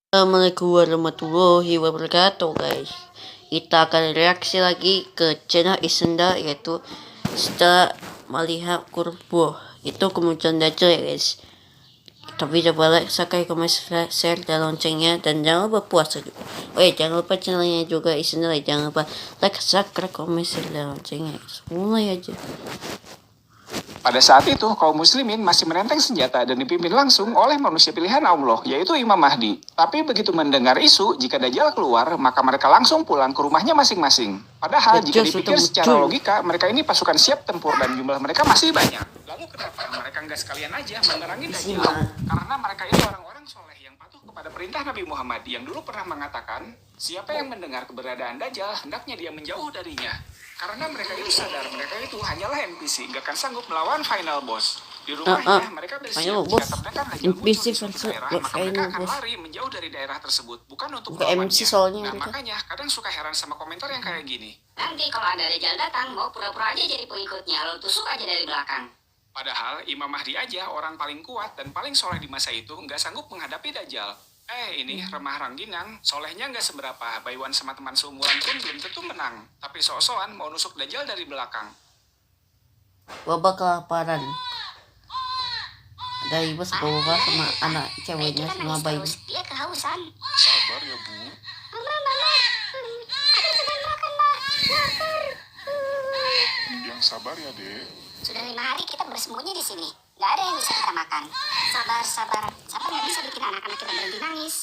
Assalamualaikum warahmatullahi wabarakatuh guys. Kita akan reaksi lagi ke channel Isenda, yaitu setelah melihat kurbo itu kemudian Dajjal ya guys. Tapi coba like, subscribe, komen, share dan loncengnya, dan jangan lupa puasa juga. Oh ya, jangan lupa channelnya juga Isenda, jangan lupa like, subscribe, komen, share dan loncengnya. Mulai aja. Pada saat itu, kaum muslimin masih menenteng senjata dan dipimpin langsung oleh manusia pilihan Allah, yaitu Imam Mahdi. Tapi begitu mendengar isu jika Dajjal keluar, maka mereka langsung pulang ke rumahnya masing-masing. Padahal jika dipikir secara logika, mereka ini pasukan siap tempur dan jumlah mereka masih banyak. Lalu kenapa mereka nggak sekalian aja memerangi Dajjal? Karena mereka ini orang-orang soleh yang patuh kepada perintah Nabi Muhammad yang dulu pernah mengatakan, siapa yang mendengar keberadaan Dajjal, hendaknya dia menjauh darinya. Karena mereka itu sadar, mereka itu hanyalah NPC, gak akan sanggup melawan final boss. Di rumahnya, mereka bersiap jika terdekat Dajjal muncul di suatu daerah, maka mereka akan lari menjauh dari daerah tersebut, bukan untuk melawannya. Nah, makanya kadang suka heran sama komentar yang kayak gini. Nanti kalau ada Dajjal datang, mau pura-pura aja jadi pengikutnya, lalu tusuk aja dari belakang. Padahal Imam Mahdi aja orang paling kuat dan paling soleh di masa itu nggak sanggup menghadapi Dajjal. Ini remah rangginang, solehnya nggak seberapa, Baywan sama teman seumuran pun belum tentu menang. Tapi sok-sokan mau nusuk Dajjal dari belakang. Wabah kelaparan. Ada ibu sebawa sama anak ceweknya sama bayi. Dia kehausan. Sabar ya Bu. Mama, aku sedang makan, Mbak. Lapar. Yang sabar ya Dek. Sudah 5 hari kita bersembunyi di sini. Gak ada yang bisa kita makan. Sabar. Sabar nggak bisa bikin anak-anak kita berhenti nangis.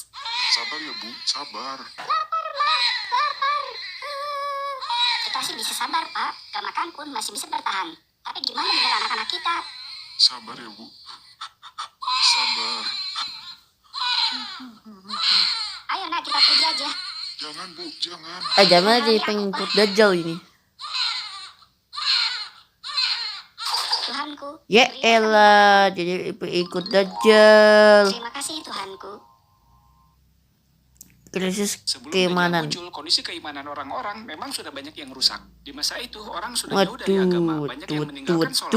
Sabar ya Bu, sabar. Lapar, Mbak. Lapar. Kita sih bisa sabar, Pak. Gak makan pun masih bisa bertahan. Tapi gimana dengan anak-anak kita? Sabar ya Bu. Sabar. Ayo nak, kita pergi aja. Jangan Bu, jangan. Jangan jadi pengikut Dajjal ini. Tuhanku. Ya elah, jadi ikut Dajjal. Terima kasih Tuhanku. Krisis Sebelum keimanan. muncul, kondisi keimanan orang-orang memang sudah banyak yang rusak. Di masa itu orang sudah jauh dari agama, banyak yang meninggalkan sholat.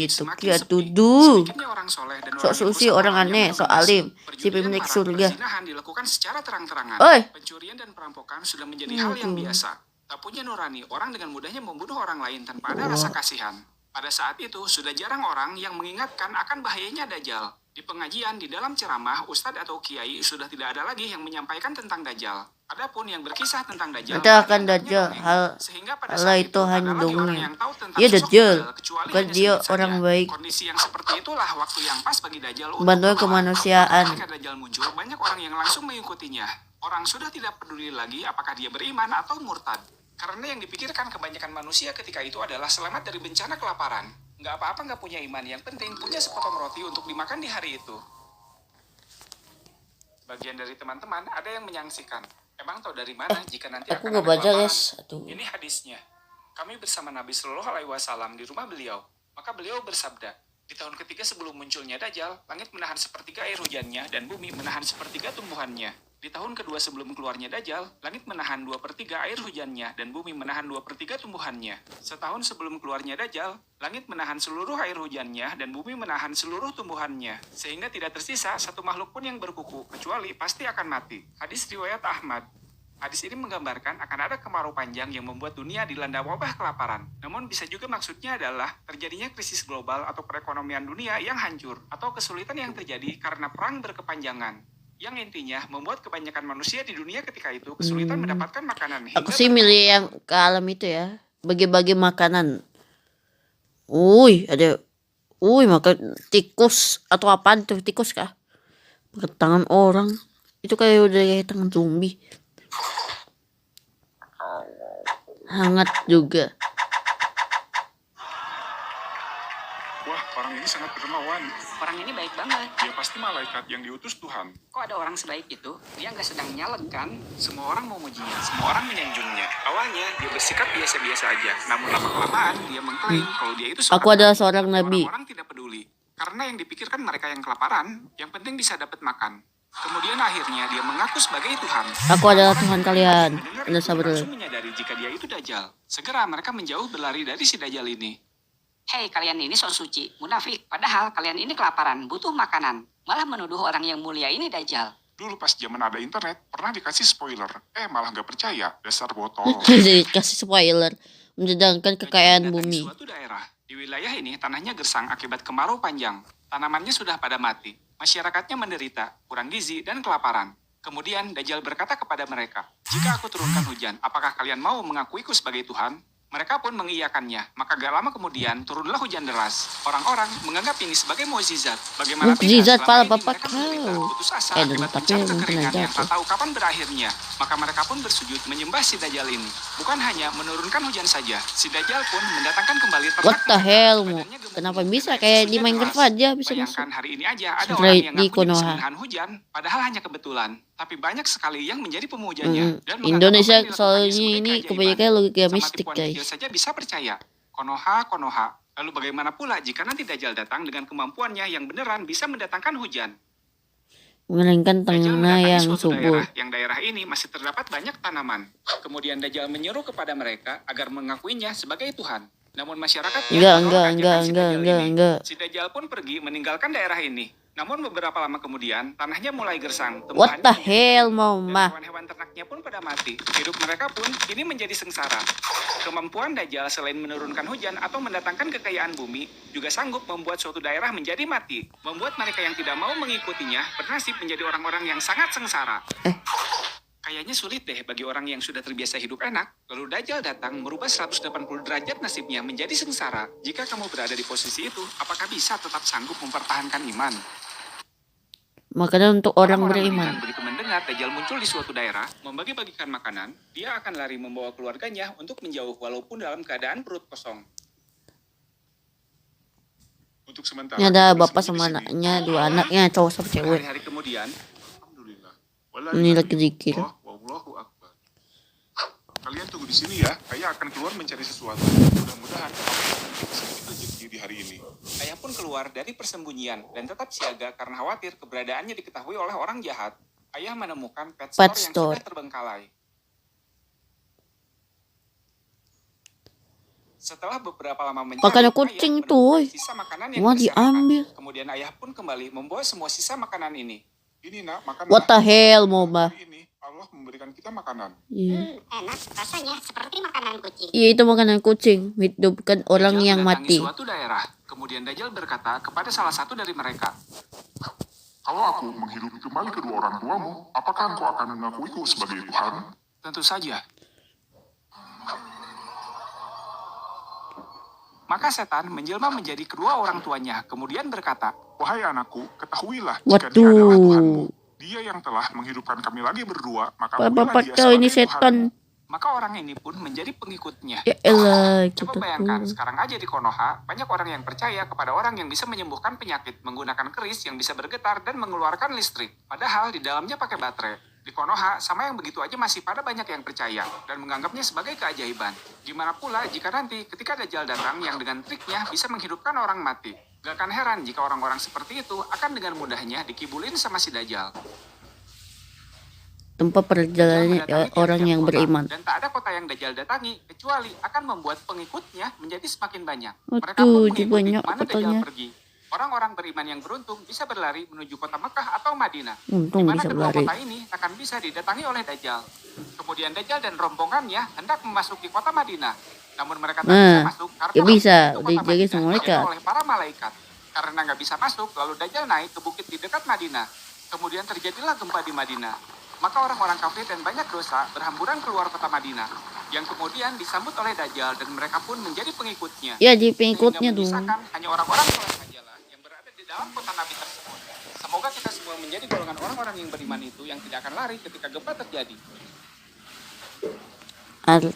Semakin sedikitnya orang soleh dan sok susi orang aneh, sok alim, si pemilik surga. Perzinahan dilakukan secara terang-terangan. Pencurian dan perampokan sudah menjadi hal yang biasa. Tak punya nurani, orang dengan mudahnya membunuh orang lain tanpa ada rasa kasihan. Pada saat itu, sudah jarang orang yang mengingatkan akan bahayanya Dajjal. Di pengajian, di dalam ceramah, ustadz atau kiai sudah tidak ada lagi yang menyampaikan tentang Dajjal. Adapun yang berkisah tentang Dajjal, akan Dajjal, sehingga pada saat itu hanya dongeng. Iya Dajjal, bukan dia orang baik. Kondisi yang seperti itulah waktu yang pas bagi Dajjal untuk bantuan kemanusiaan. ketika Dajjal muncul, banyak orang yang langsung mengikutinya. Orang sudah tidak peduli lagi apakah dia beriman atau murtad. Karena yang dipikirkan kebanyakan manusia ketika itu adalah selamat dari bencana kelaparan. Nggak apa-apa nggak punya iman, yang penting punya sepotong roti untuk dimakan di hari itu. Bagian dari teman-teman ada yang menyaksikan. Emang tahu dari mana jika nanti aku akan nggak baca kelaparan? guys. Ini hadisnya. Kami bersama Nabi Shallallahu Alaihi Wasallam di rumah beliau. Maka beliau bersabda, di tahun ketiga sebelum munculnya Dajjal, langit menahan sepertiga air hujannya dan bumi menahan sepertiga tumbuhannya. Di tahun kedua sebelum keluarnya Dajjal, langit menahan 2/3 air hujannya dan bumi menahan 2/3 tumbuhannya. Setahun sebelum keluarnya Dajjal, langit menahan seluruh air hujannya dan bumi menahan seluruh tumbuhannya. Sehingga tidak tersisa satu makhluk pun yang berkuku, kecuali pasti akan mati. Hadis riwayat Ahmad. Hadis ini menggambarkan akan ada kemarau panjang yang membuat dunia dilanda wabah kelaparan. Namun bisa juga maksudnya adalah terjadinya krisis global atau perekonomian dunia yang hancur, atau kesulitan yang terjadi karena perang berkepanjangan. Yang intinya membuat kebanyakan manusia di dunia ketika itu kesulitan mendapatkan makanan. Aku sih milih yang ke alam itu ya, bagi-bagi makanan. Ada makan tikus atau apaan tuh, tikus kah? Pakai tangan orang. Itu kayak udah kayak tangan zombie. Hangat juga. Wah, orang ini sangat dermawan. Orang ini baik banget. Dia pasti malaikat yang diutus Tuhan. Kok ada orang sebaik itu? Dia nggak sedang nyalek kan? Semua orang mau mujinya, semua orang menyanjungnya. Awalnya dia bersikap biasa-biasa aja, namun lama-kelamaan dia mengklaim kalau dia itu Aku adalah seorang nabi. Orang tidak peduli, karena yang dipikirkan mereka yang kelaparan, yang penting bisa dapat makan. Kemudian akhirnya dia mengaku sebagai Tuhan. Aku adalah Tuhan kalian. Anda sabar. Langsung menyadari jika dia itu Dajjal. Segera mereka menjauh berlari dari si Dajjal ini. Hei, kalian ini sok suci, munafik. Padahal kalian ini kelaparan, butuh makanan. Malah menuduh orang yang mulia ini Dajjal. Dulu pas zaman ada internet, pernah dikasih spoiler. Malah nggak percaya, dasar botol. Jadi kasih spoiler. Mendatangkan kekayaan Mendatangi bumi. suatu daerah. Di wilayah ini tanahnya gersang akibat kemarau panjang. Tanamannya sudah pada mati. Masyarakatnya menderita, kurang gizi, dan kelaparan. Kemudian Dajjal berkata kepada mereka, "Jika aku turunkan hujan, apakah kalian mau mengakuiku sebagai Tuhan?" Mereka pun mengiyakannya. Maka gak lama kemudian turunlah hujan deras. Orang-orang menganggap ini sebagai mukjizat. Bagaimana Mukjizat, selama pala ini bapak mereka menderita, kau. putus asa Dan akibat tapi bencana mungkin kekeringan aja yang tak tuh. tahu kapan berakhirnya. Maka mereka pun bersujud menyembah si Dajjal ini. Bukan hanya menurunkan hujan saja, si Dajjal pun mendatangkan kembali ternak What the mereka. hell, Badannya gemuk kenapa dan bisa reaksinya kayak di deras. Minecraft aja bisa masuk? Bayangkan hari ini aja ada Seperti orang yang di ngaku bisa Konoha. menahan hujan, padahal hanya kebetulan. Tapi banyak sekali yang menjadi pemujanya. Dan menganggap Indonesia apa yang dilakukannya soalnya sebagai ini keajaiban. kebanyakan logika Sama mistik tipuan guys. kecil saja bisa percaya. Konoha, Konoha. Lalu bagaimana pula jika nanti Dajjal datang dengan kemampuannya yang beneran bisa mendatangkan hujan? Mengenai Dajjal tanah mendatangi yang suatu subur. daerah, yang daerah ini masih terdapat banyak tanaman. Kemudian Dajjal menyeru kepada mereka agar mengakuinya sebagai Tuhan. Namun masyarakat Enggak. Si Dajjal pun pergi meninggalkan daerah ini. Namun beberapa lama kemudian, tanahnya mulai gersang. What the Tumbuhannya hell, dan mama? hewan-hewan ternaknya pun pada mati. Hidup mereka pun kini menjadi sengsara. Kemampuan Dajjal selain menurunkan hujan atau mendatangkan kekayaan bumi, juga sanggup membuat suatu daerah menjadi mati. Membuat mereka yang tidak mau mengikutinya bernasib menjadi orang-orang yang sangat sengsara. Kayaknya sulit deh bagi orang yang sudah terbiasa hidup enak. Lalu Dajjal datang merubah 180 derajat nasibnya menjadi sengsara. Jika kamu berada di posisi itu, apakah bisa tetap sanggup mempertahankan iman? Makanya untuk orang Orang-orang beriman. begitu mendengar Dajjal muncul di suatu daerah, membagi-bagikan makanan, dia akan lari membawa keluarganya untuk menjauh walaupun dalam keadaan perut kosong. Untuk sementara, Ini ada kita bapak bersembunyi sama di sini. anaknya, dua anaknya cowok sama cewek. Hari-hari kemudian, Alhamdulillah. Ini lagi zikir. Wallahu akbar. Kalian tunggu di sini ya. Ayah akan keluar mencari sesuatu. Mudah-mudahan kamu bisa sedikit rezeki di hari ini. ayah pun keluar dari persembunyian dan tetap siaga karena khawatir keberadaannya diketahui oleh orang jahat. Ayah menemukan pet store yang store. sudah terbengkalai. Setelah beberapa lama mencari, Makanya ayah kucing menemukan tuh, woy. sisa makanan yang Mau berserakan. diambil. Kemudian ayah pun kembali membawa semua sisa makanan ini. Ini nak, makan. What the hell, Moba? Ini Allah memberikan kita makanan. Iya. Enak, rasanya seperti makanan kucing. Iya, itu makanan kucing. Hidupkan orang Dajjal yang mendatangi mati. suatu daerah. Kemudian Dajjal berkata kepada salah satu dari mereka, Kalau aku menghidupi kembali kedua orang tuamu, apakah engkau akan mengakuiku sebagai Tuhan? tentu saja. Maka setan menjelma menjadi kedua orang tuanya, kemudian berkata, Wahai anakku, ketahuilah jika dia adalah Tuhanmu. Dia yang telah menghidupkan kami lagi berdua, maka Bapak berilah dia kau ini sebagai setan. Tuhanmu. maka orang ini pun menjadi pengikutnya. Ya elah, Coba kita bayangkan, tuh. sekarang aja di Konoha, banyak orang yang percaya kepada orang yang bisa menyembuhkan penyakit menggunakan keris yang bisa bergetar dan mengeluarkan listrik. Padahal di dalamnya pakai baterai. Di Konoha, sama yang begitu aja masih pada banyak yang percaya dan menganggapnya sebagai keajaiban. Gimana pula jika nanti ketika Dajjal datang yang dengan triknya bisa menghidupkan orang mati. Gak akan heran jika orang-orang seperti itu akan dengan mudahnya dikibulin sama si Dajjal. Tempat perjalanannya Mendatangi orang tiap-tiap yang kota, beriman. Dan tak ada kota yang Dajjal datangi, kecuali akan membuat pengikutnya menjadi semakin banyak. Mereka Aduh, pun jadi mengikuti banyak kemana kotanya. Dajjal pergi. Orang-orang beriman yang beruntung bisa berlari menuju kota Mekah atau Madinah. Untung Di mana bisa kedua berlari. kota ini akan bisa didatangi oleh Dajjal. Kemudian Dajjal dan rombongannya hendak memasuki kota Madinah. Namun mereka tak bisa masuk karena ya bisa, pintu kota dijaga Madinah sama dijaga malaikat. oleh para malaikat. Karena nggak bisa masuk, lalu Dajjal naik ke bukit di dekat Madinah. Kemudian terjadilah gempa di Madinah. Maka orang-orang kafir dan banyak dosa berhamburan keluar kota Madinah, yang kemudian disambut oleh Dajjal dan mereka pun menjadi pengikutnya. Ya jadi pengikutnya Sehingga dong. menyisakan hanya orang-orang soleh sajalah yang berada di dalam kota Nabi tersebut. Semoga kita semua menjadi golongan orang-orang yang beriman itu yang tidak akan lari ketika gempa terjadi. Atraksi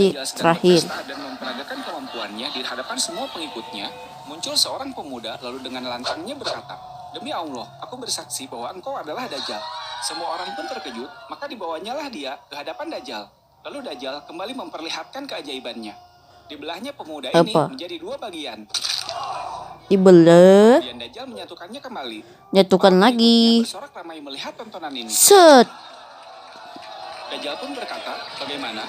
Ketika Dajjal sedang terakhir. berpesta dan memperagakan kemampuannya di hadapan semua pengikutnya, muncul seorang pemuda lalu dengan lantangnya berkata, Demi Allah, aku bersaksi bahwa engkau adalah Dajjal. Semua orang pun terkejut, maka dibawanyalah dia ke hadapan Dajjal. Lalu Dajjal kembali memperlihatkan keajaibannya. Dibelahnya pemuda ini Apa? menjadi dua bagian. Dibelah, Kemudian Dajjal menyatukannya kembali. nyatukan Para lagi. pengikutnya bersorak ramai melihat tontonan ini. Set. Dajjal pun berkata, bagaimana?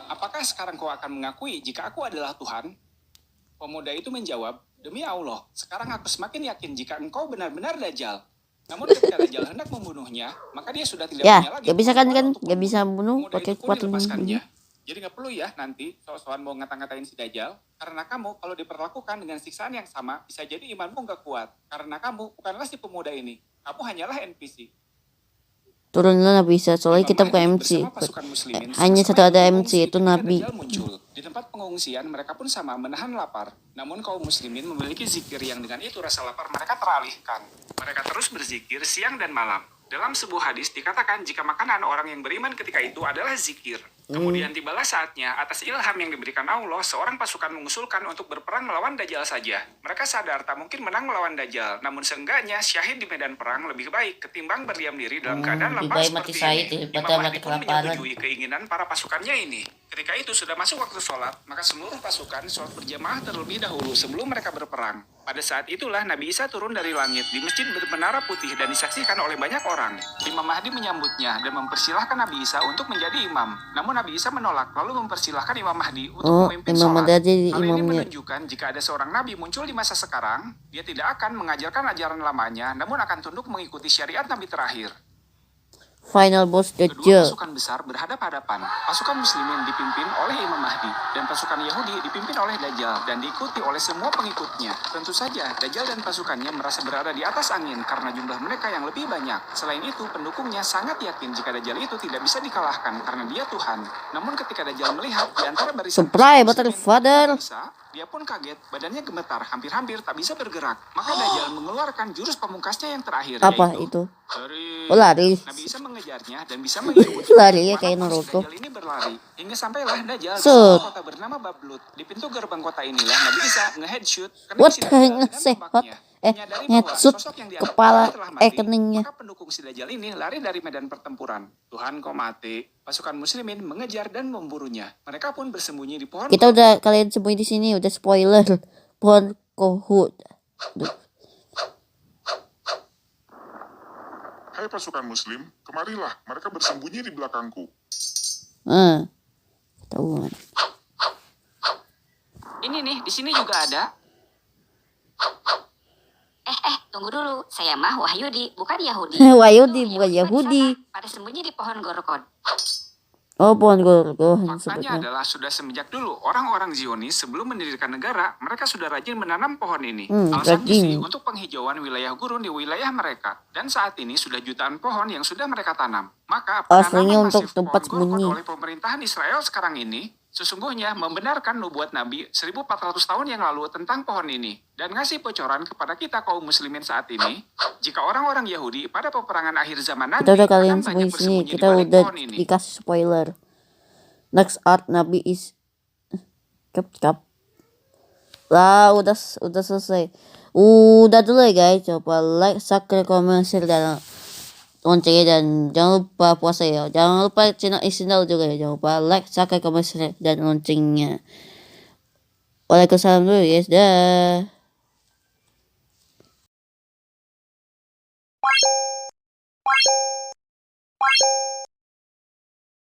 Apakah sekarang kau akan mengakui jika aku adalah Tuhan? Pemuda itu menjawab, demi Allah, sekarang aku semakin yakin jika engkau benar-benar Dajjal. Namun ketika Dajjal hendak membunuhnya, maka dia sudah tidak Ya, punya lagi gak bisa kan kemampuan untuk gak bisa membunuh. bunuh Pemuda pakai itu pun kekuatan dilepaskannya. ini. Jadi nggak perlu ya nanti soal-soal mau ngata-ngatain si Dajjal, karena kamu kalau diperlakukan dengan siksaan yang sama, bisa jadi imanmu nggak kuat. Karena kamu bukanlah si pemuda ini, kamu hanyalah NPC. Turunlah Nabi Isa, soalnya Imam kita bukan Mahdi MC. bersama pasukan muslimin Hanya sama-sama satu ada ikut MC, mengungsi itu ketika Nabi. Dajjal muncul. Di tempat pengungsian mereka pun sama menahan lapar. Namun kaum muslimin memiliki zikir yang dengan itu rasa lapar mereka teralihkan. Mereka terus berzikir siang dan malam. Dalam sebuah hadis dikatakan jika makanan orang yang beriman ketika itu adalah zikir. Kemudian tibalah saatnya atas ilham yang diberikan Allah, seorang pasukan mengusulkan untuk berperang melawan Dajjal saja. Mereka sadar tak mungkin menang melawan Dajjal, namun seenggaknya syahid di medan perang lebih baik ketimbang berdiam diri dalam keadaan lebih lapar baik mati seperti syahid ini. daripada Imam mati Mahdi pun kelaparan. menyetujui keinginan para pasukannya ini. Ketika itu sudah masuk waktu sholat, maka seluruh pasukan sholat berjamaah terlebih dahulu sebelum mereka berperang. Pada saat itulah Nabi Isa turun dari langit di masjid bermenara putih dan disaksikan oleh banyak orang. Imam Mahdi menyambutnya dan mempersilahkan Nabi Isa untuk menjadi imam. Namun Nabi Isa menolak lalu mempersilahkan Imam Mahdi untuk memimpin Imam sholat. Mahdi aja jadi Hal ini imamnya. menunjukkan jika ada seorang Nabi muncul di masa sekarang, dia tidak akan mengajarkan ajaran lamanya, namun akan tunduk mengikuti syariat Nabi terakhir. Final boss Kedua Dajjal. pasukan besar berhadap-hadapan. Pasukan muslimin dipimpin oleh Imam Mahdi dan pasukan Yahudi dipimpin oleh Dajjal dan diikuti oleh semua pengikutnya. Tentu saja Dajjal dan pasukannya merasa berada di atas angin karena jumlah mereka yang lebih banyak. Selain itu, pendukungnya sangat yakin jika Dajjal itu tidak bisa dikalahkan karena dia Tuhan. Namun ketika Dajjal melihat di antara barisan Surprise, pasukan Battle muslimin Father. Nabi Isa, dia pun kaget, badannya gemetar, hampir-hampir tak bisa bergerak. Maka Dajjal mengeluarkan jurus pamungkasnya yang terakhir, Apa yaitu itu? lari. Oh, lari. Nabi Isa mengejarnya dan bisa mengikuti Lari ya kayak kemana Naruto. Dajjal ini berlari hingga sampailah Dajjal di Set. sebuah kota bernama Bablut. Di pintu gerbang kota inilah Nabi Isa nge-headshot What si Dajjal dengan nge-headshot? tombaknya. Menyadari bahwa Nge-shoot sosok yang dianggap kepala telah mati, keningnya. maka pendukung si Dajjal ini lari dari medan pertempuran. Tuhan kau mati. Pasukan muslimin mengejar dan memburunya. Mereka pun bersembunyi di pohon. Kita udah kalian sembunyi di sini, udah spoiler. Pohon kohut. Hai pasukan muslim, kemarilah, mereka bersembunyi di belakangku. Ketahuan. Ini nih, di sini juga ada. Tunggu dulu. Saya mah Wahyudi, bukan Yahudi. Wahyudi, Tuh, bukan Yahudi. Pada sembunyi di pohon gorokod. Oh, pohon gorgon Faktanya sebutnya. adalah sudah semenjak dulu orang-orang Zionis sebelum mendirikan negara, mereka sudah rajin menanam pohon ini. Alasannya rajin. sih untuk penghijauan wilayah gurun di wilayah mereka. Dan saat ini sudah jutaan pohon yang sudah mereka tanam. Maka Aslinya penanaman untuk masif tempat pohon gorkod sembunyi. oleh pemerintahan Israel sekarang ini sesungguhnya membenarkan nubuat Nabi 1400 tahun yang lalu tentang pohon ini dan ngasih bocoran kepada kita kaum muslimin saat ini jika orang-orang Yahudi pada peperangan akhir zaman nanti Kita udah kalian akan sembunyi banyak di sini. bersembunyi di Kita balik udah pohon ini. dikasih spoiler. Next art Nabi is Kap. Lah udah selesai. Udah dulu ya guys. Coba like, subscribe, komen, share dan loncengnya dan jangan lupa puasa ya. Jangan lupa channel Isnal juga ya. Jangan lupa like, subscribe, komen, share dan loncengnya. Waalaikumsalam dulu guys. Dah.